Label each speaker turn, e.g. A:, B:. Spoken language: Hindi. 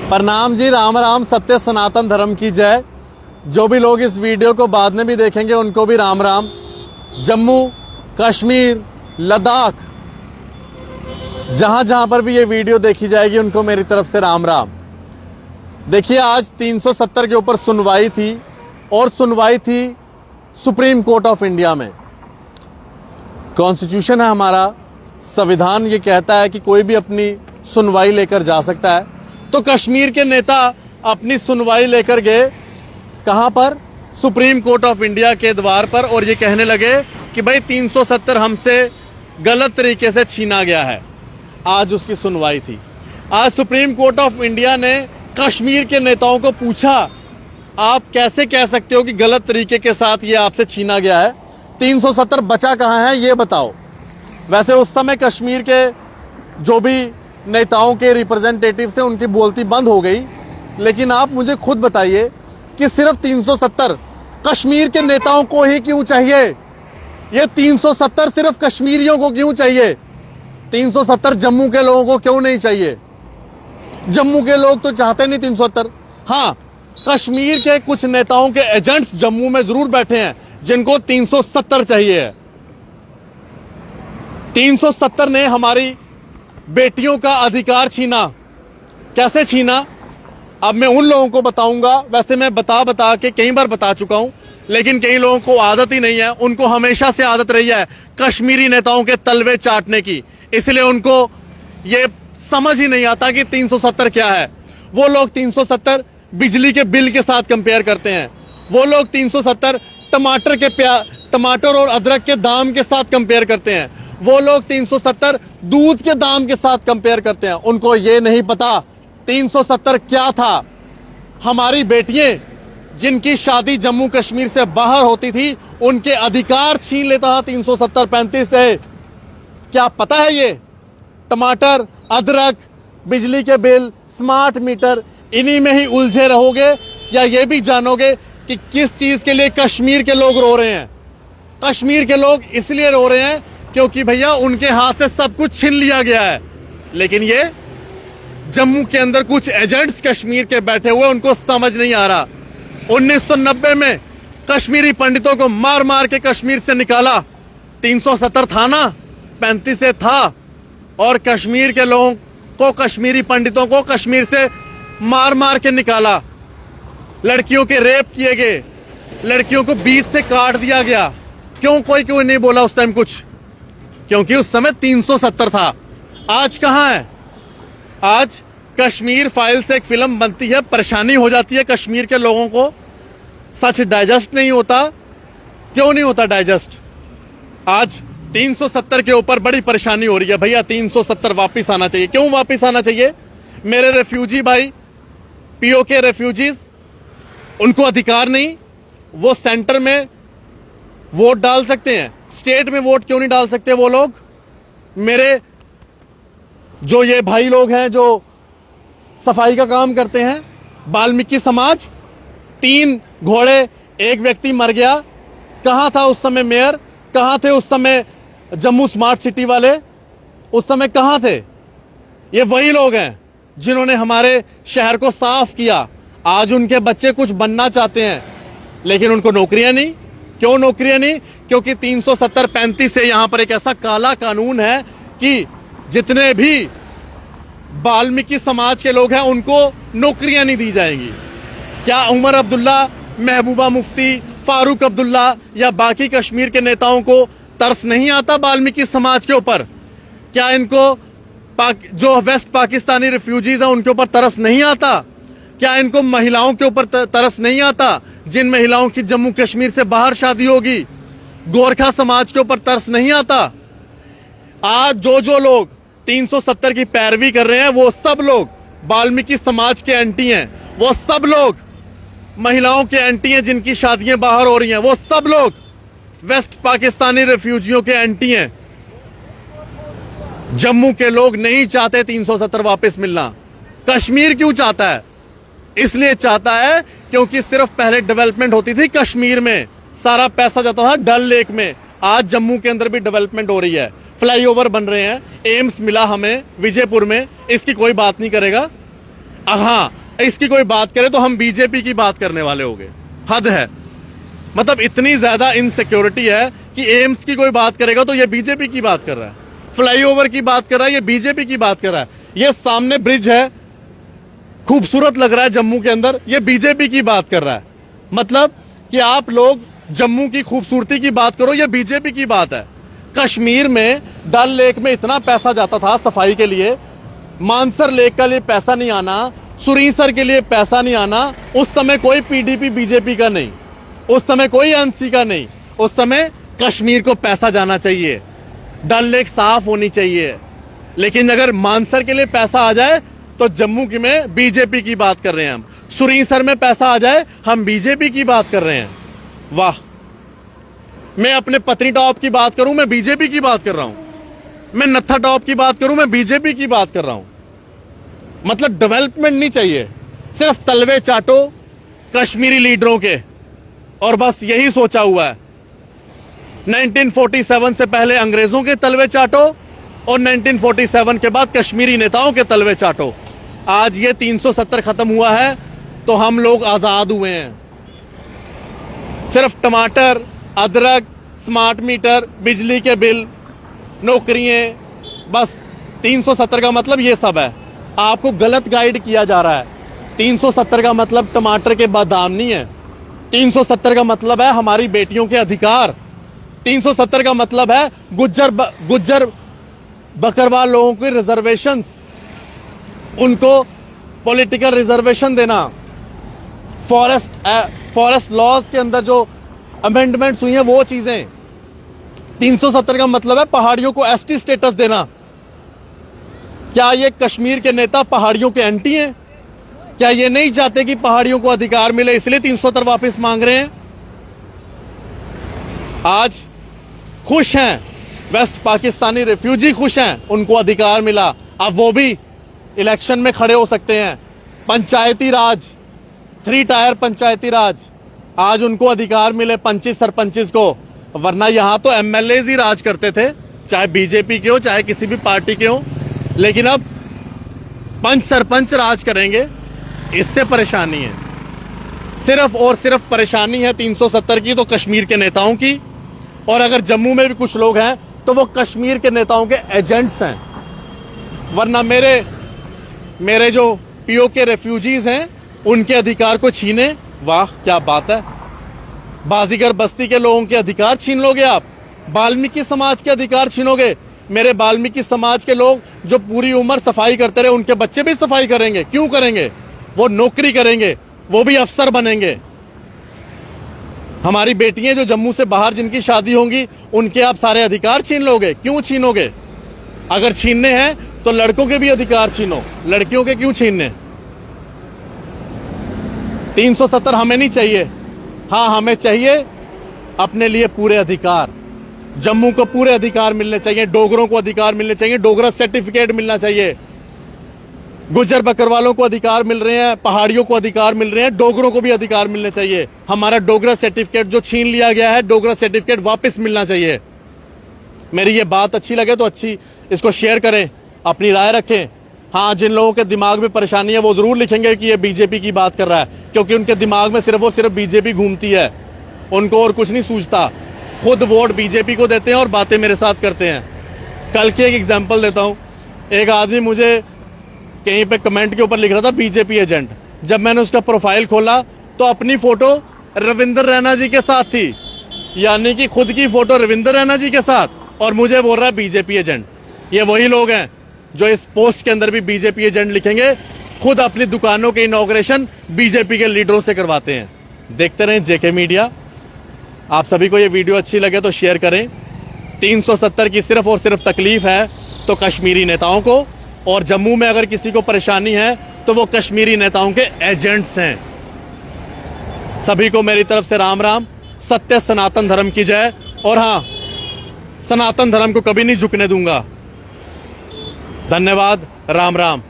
A: प्रणाम जी, राम राम, सत्य सनातन धर्म की जय। जो भी लोग इस वीडियो को बाद में भी देखेंगे उनको भी राम राम। जम्मू कश्मीर लद्दाख जहां जहां पर भी ये वीडियो देखी जाएगी उनको मेरी तरफ से राम राम। देखिए, आज 370 के ऊपर सुनवाई थी और सुनवाई थी सुप्रीम कोर्ट ऑफ इंडिया में। कॉन्स्टिट्यूशन है हमारा, संविधान ये कहता है कि कोई भी अपनी सुनवाई लेकर जा सकता है। तो कश्मीर के नेता अपनी सुनवाई लेकर गए कहां पर? सुप्रीम कोर्ट ऑफ इंडिया के द्वार पर, और ये कहने लगे कि भाई 370 हमसे गलत तरीके से छीना गया है। आज उसकी सुनवाई थी। आज सुप्रीम कोर्ट ऑफ इंडिया ने कश्मीर के नेताओं को पूछा, आप कैसे कह सकते हो कि गलत तरीके के साथ ये आपसे छीना गया है? 370 बचा कहां है ये बताओ। वैसे उस समय कश्मीर के जो भी नेताओं के रिप्रेजेंटेटिव थे उनकी बोलती बंद हो गई, लेकिन आप मुझे खुद बताइए कि सिर्फ 370 कश्मीर के नेताओं को ही क्यों चाहिए? ये 370 सिर्फ कश्मीरियों को क्यों चाहिए? 370 जम्मू के लोगों को क्यों नहीं चाहिए? जम्मू के लोग तो चाहते नहीं 370। हाँ, कश्मीर के कुछ नेताओं के एजेंट्स जम्मू में जरूर बैठे हैं जिनको 370 चाहिए है। 370 ने हमारी बेटियों का अधिकार छीना। कैसे छीना? अब मैं उन लोगों को बताऊंगा। वैसे मैं बता के कई बार बता चुका हूं, लेकिन कई लोगों को आदत ही नहीं है। उनको हमेशा से आदत रही है कश्मीरी नेताओं के तलवे चाटने की, इसलिए उनको ये समझ ही नहीं आता कि 370 क्या है। वो लोग 370 बिजली के बिल के साथ कंपेयर करते हैं। वो लोग 370 टमाटर और अदरक के दाम के साथ कंपेयर करते हैं। वो लोग 370 दूध के दाम के साथ कंपेयर करते हैं। उनको ये नहीं पता 370 क्या था। हमारी बेटियां जिनकी शादी जम्मू कश्मीर से बाहर होती थी, उनके अधिकार छीन लेता था 370-35 से। क्या पता है ये? टमाटर, अदरक, बिजली के बिल, स्मार्ट मीटर, इन्हीं में ही उलझे रहोगे, या ये भी जानोगे कि किस चीज के लिए कश्मीर के लोग रो रहे हैं? कश्मीर के लोग इसलिए रो रहे हैं क्योंकि भैया उनके हाथ से सब कुछ छीन लिया गया है। लेकिन ये जम्मू के अंदर कुछ एजेंट्स कश्मीर के बैठे हुए, उनको समझ नहीं आ रहा। 1990 में कश्मीरी पंडितों को मार मार के कश्मीर से निकाला। 370 था ना, 35 से था। और कश्मीर के लोगों को, कश्मीरी पंडितों को कश्मीर से मार मार के निकाला। लड़कियों के रेप किए गए, लड़कियों को बीच से काट दिया गया। क्यों नहीं बोला उस टाइम कुछ? क्योंकि उस समय 370 था। आज कहां है? आज कश्मीर फाइल से एक फिल्म बनती है, परेशानी हो जाती है कश्मीर के लोगों को। सच डाइजेस्ट नहीं होता। क्यों नहीं होता डाइजेस्ट? आज 370 के ऊपर बड़ी परेशानी हो रही है। भैया 370 वापिस आना चाहिए। क्यों वापिस आना चाहिए? मेरे रेफ्यूजी भाई, पीओके रेफ्यूजीज, उनको अधिकार नहीं? वो सेंटर में वोट डाल सकते हैं, स्टेट में वोट क्यों नहीं डाल सकते वो लोग? मेरे जो ये भाई लोग हैं जो सफाई का काम करते हैं, वाल्मीकि समाज, 3 घोड़े, 1 व्यक्ति मर गया। कहां था उस समय मेयर? कहां थे उस समय जम्मू स्मार्ट सिटी वाले? उस समय कहां थे? ये वही लोग हैं जिन्होंने हमारे शहर को साफ किया। आज उनके बच्चे कुछ बनना चाहते हैं, लेकिन उनको नौकरियां नहीं। क्यों नौकरियां नहीं? क्योंकि 370-35 से यहां पर एक ऐसा काला कानून है कि जितने भी वाल्मीकि समाज के लोग हैं उनको नौकरियां नहीं दी जाएंगी। क्या उमर अब्दुल्ला, महबूबा मुफ्ती, फारूक अब्दुल्ला या बाकी कश्मीर के नेताओं को तरस नहीं आता वाल्मीकि समाज के ऊपर? क्या इनको जो वेस्ट पाकिस्तानी रिफ्यूजीज हैं उनके ऊपर तरस नहीं आता? क्या इनको महिलाओं के ऊपर तरस नहीं आता, जिन महिलाओं की जम्मू कश्मीर से बाहर शादी होगी? गोरखा समाज के ऊपर तरस नहीं आता? आज जो लोग 370 की पैरवी कर रहे हैं, वो सब लोग वाल्मीकि समाज के एंटी हैं। वो सब लोग महिलाओं के एंटी हैं जिनकी शादियां बाहर हो रही हैं। वो सब लोग वेस्ट पाकिस्तानी रिफ्यूजियों के एंटी हैं। जम्मू के लोग नहीं चाहते 370 वापस मिलना। कश्मीर क्यों चाहता है? इसलिए चाहता है क्योंकि सिर्फ पहले डेवलपमेंट होती थी कश्मीर में, सारा पैसा जाता था डल लेक में। आज जम्मू के अंदर भी डेवलपमेंट हो रही है, फ्लाईओवर बन रहे हैं, एम्स मिला हमें विजयपुर में, इसकी कोई बात नहीं करेगा। हाँ, इसकी कोई बात करे तो हम बीजेपी की बात करने वाले हो गए। हद है। मतलब इतनी ज्यादा इनसिक्योरिटी है कि एम्स की कोई बात करेगा तो ये बीजेपी की बात कर रहा है, फ्लाईओवर की बात कर रहा है, ये बीजेपी की बात कर रहा है। ये सामने ब्रिज है, खूबसूरत लग रहा है जम्मू के अंदर, ये बीजेपी की बात कर रहा है। मतलब कि आप लोग जम्मू की खूबसूरती की बात करो, ये बीजेपी की बात है। कश्मीर में डल लेक में इतना पैसा जाता था सफाई के लिए, मानसर लेक के लिए पैसा नहीं आना, सुरीसर के लिए पैसा नहीं आना। उस समय कोई पीडीपी बीजेपी का नहीं, उस समय कोई एनसी का नहीं, उस समय कश्मीर को पैसा जाना चाहिए, डल लेक साफ होनी चाहिए। लेकिन अगर मानसर के लिए पैसा आ जाए तो जम्मू की में बीजेपी की बात कर रहे हैं हम, सुरीसर में पैसा आ जाए हम बीजेपी की बात कर रहे हैं। वाह, मैं अपने पत्नीटॉप की बात करूं मैं बीजेपी की बात कर रहा हूं, मैं नत्था टॉप की बात करूं मैं बीजेपी की बात कर रहा हूं। मतलब डेवलपमेंट नहीं चाहिए, सिर्फ तलवे चाटो कश्मीरी लीडरों के, और बस यही सोचा हुआ है। 1947 से पहले अंग्रेजों के तलवे चाटो और 1947 के बाद कश्मीरी नेताओं के तलवे चाटो। आज ये 370 खत्म हुआ है तो हम लोग आजाद हुए हैं। सिर्फ टमाटर, अदरक, स्मार्ट मीटर, बिजली के बिल, नौकरियां, बस 370 का मतलब ये सब है। आपको गलत गाइड किया जा रहा है। 370 का मतलब टमाटर के दाम नहीं है। 370 का मतलब है हमारी बेटियों के अधिकार। 370 का मतलब है गुज्जर बकरवाल लोगों के रिजर्वेशंस, उनको पॉलिटिकल रिजर्वेशन देना। फॉरेस्ट लॉज के अंदर जो अमेंडमेंट्स हुई हैं वो चीजें। 370 का मतलब है पहाड़ियों को एसटी स्टेटस देना। क्या ये कश्मीर के नेता पहाड़ियों के एंटी हैं? क्या ये नहीं चाहते कि पहाड़ियों को अधिकार मिले, इसलिए 370 वापस मांग रहे हैं? आज खुश हैं वेस्ट पाकिस्तानी रिफ्यूजी, खुश हैं, उनको अधिकार मिला। अब वो भी इलेक्शन में खड़े हो सकते हैं। पंचायती राज, 3 टायर पंचायती राज, आज उनको अधिकार मिले 25 सरपंचेस को, वरना यहां तो एमएलए ही राज करते थे, चाहे बीजेपी के हो चाहे किसी भी पार्टी के हो। लेकिन अब 5 सरपंच राज करेंगे, इससे परेशानी है। सिर्फ और सिर्फ परेशानी है 370 की तो कश्मीर के नेताओं की, और अगर जम्मू में भी कुछ लोग हैं तो वो कश्मीर के नेताओं के एजेंट्स हैं। वरना मेरे जो पीओके रेफ्यूजीज हैं उनके अधिकार को छीने, वाह क्या बात है। बाजीगर बस्ती के लोगों के अधिकार छीन लोगे आप, वाल्मीकि समाज के अधिकार छीनोगे। मेरे वाल्मीकि समाज के लोग जो पूरी उम्र सफाई करते रहे, उनके बच्चे भी सफाई करेंगे। क्यों करेंगे? वो नौकरी करेंगे, वो भी अफसर बनेंगे। हमारी बेटियां जो जम्मू से बाहर जिनकी शादी होंगी, उनके आप सारे अधिकार छीन लोगे। क्यों छीनोगे? अगर छीनने हैं तो लड़कों के भी अधिकार छीनो, लड़कियों के क्यों छीनने? 370 हमें नहीं चाहिए। हाँ, हमें चाहिए अपने लिए पूरे अधिकार। जम्मू को पूरे अधिकार मिलने चाहिए, डोगरों को अधिकार मिलने चाहिए, डोगरा सर्टिफिकेट मिलना चाहिए। गुज्जर बकरवालों को अधिकार मिल रहे हैं, पहाड़ियों को अधिकार मिल रहे हैं, डोगरों को भी अधिकार मिलने चाहिए। हमारा डोगरा सर्टिफिकेट जो छीन लिया गया है, डोगरा सर्टिफिकेट वापस मिलना चाहिए। मेरी ये बात अच्छी लगे तो अच्छी इसको शेयर करें, अपनी राय रखें। हाँ, जिन लोगों के दिमाग में परेशानी है वो जरूर लिखेंगे कि ये बीजेपी की बात कर रहा है, क्योंकि उनके दिमाग में सिर्फ और सिर्फ बीजेपी घूमती है, उनको और कुछ नहीं सूझता। खुद वोट बीजेपी को देते हैं और बातें मेरे साथ करते हैं। कल की एक एग्जांपल देता हूं। एक आदमी मुझे कहीं पे कमेंट के ऊपर लिख रहा था बीजेपी एजेंट। जब मैंने उसका प्रोफाइल खोला तो अपनी फोटो रविंद्र रैना जी के साथ थी, यानी कि खुद की फोटो रविंद्र रैना जी के साथ, और मुझे बोल रहा है बीजेपी एजेंट। ये वही लोग हैं जो इस पोस्ट के अंदर भी बीजेपी एजेंट लिखेंगे, खुद अपनी दुकानों के इनॉग्रेशन बीजेपी के लीडरों से करवाते हैं। देखते रहें जेके मीडिया। आप सभी को ये वीडियो अच्छी लगे तो शेयर करें। 370 की सिर्फ और सिर्फ तकलीफ है तो कश्मीरी नेताओं को, और जम्मू में अगर किसी को परेशानी है तो वो कश्मीरी नेताओं के एजेंट्स हैं। सभी को मेरी तरफ से राम राम। सत्य सनातन धर्म की जय। और हाँ, सनातन धर्म को कभी नहीं झुकने दूंगा। धन्यवाद। राम राम।